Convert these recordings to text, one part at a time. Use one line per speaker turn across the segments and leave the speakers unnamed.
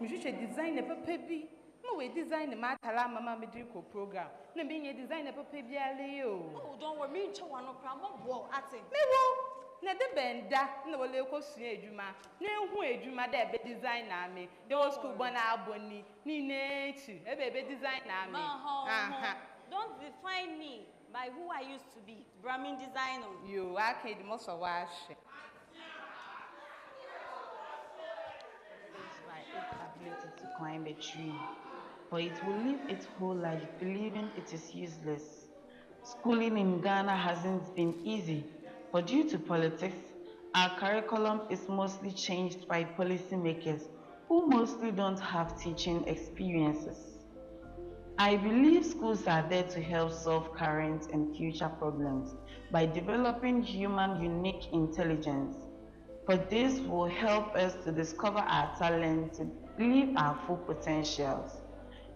should design a baby. No way design a matala mama medical program. No being a designer for baby.
Oh, don't worry, me to one of Crambo at it.
Na de benda na wole ko sua adwuma na ehu adwuma de be design na me de wo school bona aboni ni na echi e be design na me
don't define me by who I used to be, Brahmin designer.
You okay the most of wash
ability to climb a tree, for it will live its whole life believing it is useless. Schooling in Ghana hasn't been easy, but due to politics, our curriculum is mostly changed by policymakers who mostly don't have teaching experiences. I believe schools are there to help solve current and future problems by developing human unique intelligence. For this will help us to discover our talent, to live our full potentials.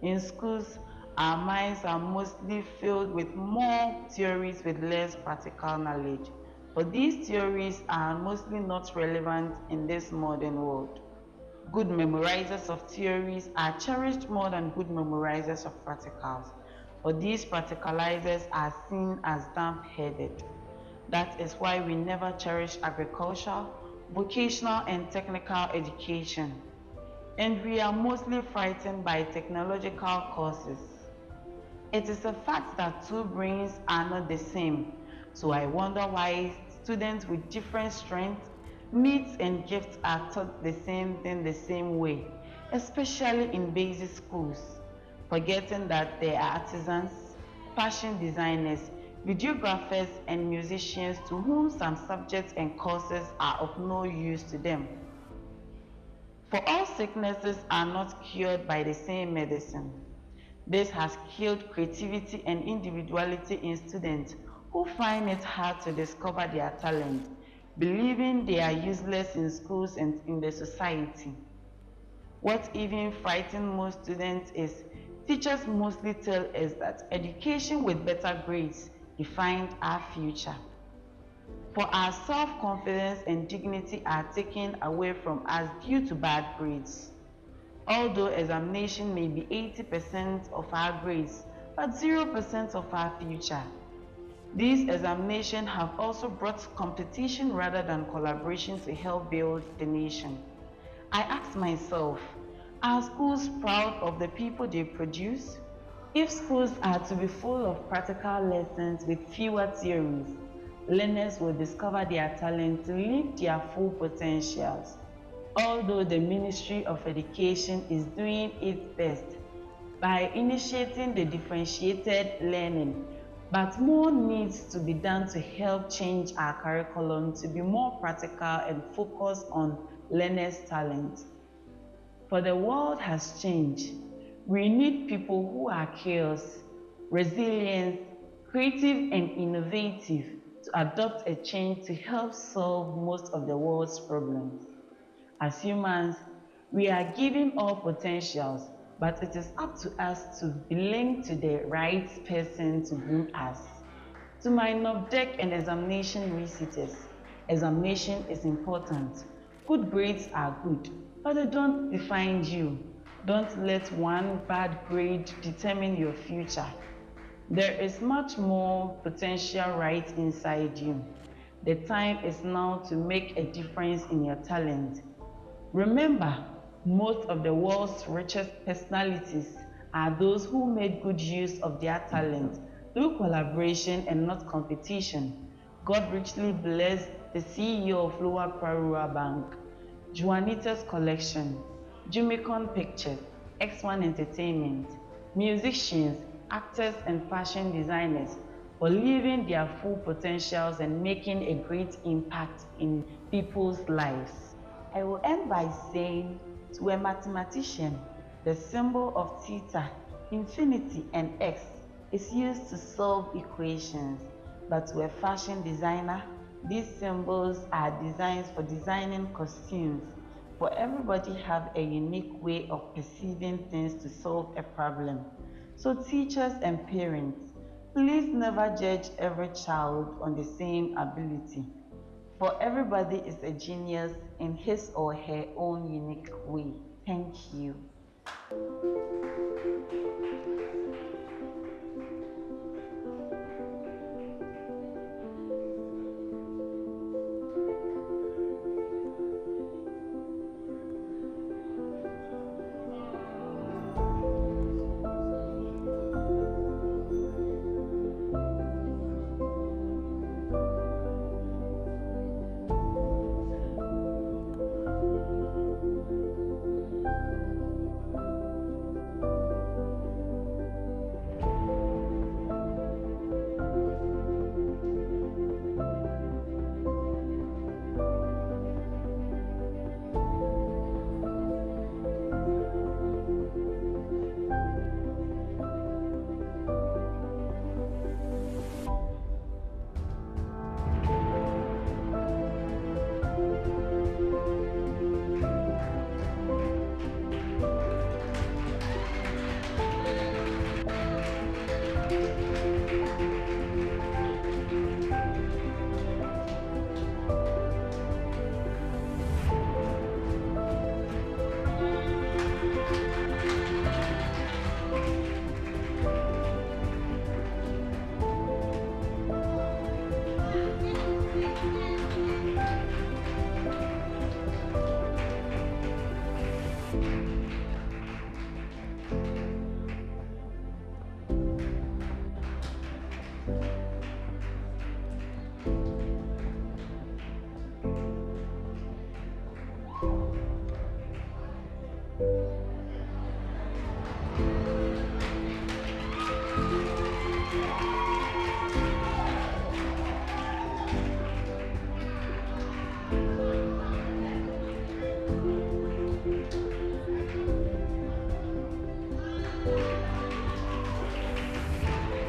In schools, our minds are mostly filled with more theories with less practical knowledge. But these theories are mostly not relevant in this modern world. Good memorizers of theories are cherished more than good memorizers of practicals. But these practicalizers are seen as dumb-headed. That is why we never cherish agriculture, vocational and technical education. And we are mostly frightened by technological courses. It is a fact that two brains are not the same, so I wonder why students with different strengths, needs and gifts are taught the same thing the same way, especially in basic schools, forgetting that they are artisans, fashion designers, videographers and musicians to whom some subjects and courses are of no use to them. For all sicknesses are not cured by the same medicine. This has killed creativity and individuality in students who find it hard to discover their talent, believing they are useless in schools and in the society. What even frightens most students is teachers mostly tell us that education with better grades defines our future. For our self-confidence and dignity are taken away from us due to bad grades. Although examination may be 80% of our grades, but 0% of our future. These examinations have also brought competition rather than collaboration to help build the nation. I ask myself, are schools proud of the people they produce? If schools are to be full of practical lessons with fewer theories, learners will discover their talent to live their full potentials. Although the Ministry of Education is doing its best by initiating the differentiated learning, but more needs to be done to help change our curriculum to be more practical and focus on learners' talent. For the world has changed. We need people who are curious, resilient, creative and innovative to adopt a change to help solve most of the world's problems. As humans, we are given all potentials, but it is up to us to be linked to the right person to groom us. To my NOVDEC and examination visitors, examination is important. Good grades are good, but they don't define you. Don't let one bad grade determine your future. There is much more potential right inside you. The time is now to make a difference in your talent. Remember, most of the world's richest personalities are those who made good use of their talent through collaboration and not competition. God richly bless the CEO of Lower Parua Bank, Juanita's Collection, Jumicon Pictures, X1 Entertainment, musicians, actors and fashion designers for living their full potentials and making a great impact in people's lives. I will end by saying, to a mathematician, the symbol of theta, infinity and x is used to solve equations, but to a fashion designer, these symbols are designs for designing costumes. For everybody have a unique way of perceiving things to solve a problem. So teachers and parents, please never judge every child on the same ability. For everybody is a genius in his or her own unique way. Thank you.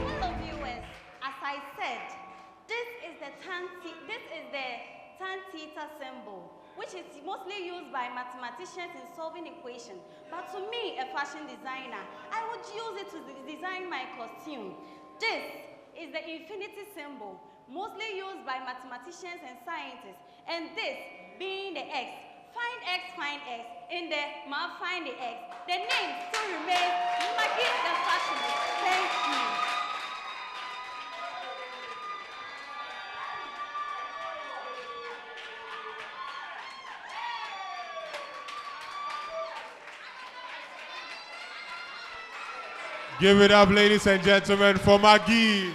Hello viewers, as I said, this is the tan theta symbol, which is mostly used by mathematicians in solving equations. But to me, a fashion designer, I would use it to design my costume. This is the infinity symbol, mostly used by mathematicians and scientists. And this being the X, find X, in the find the X. The name still remains Maggie the Fashionist. Thank you.
Give it up, ladies and gentlemen, for Maggie.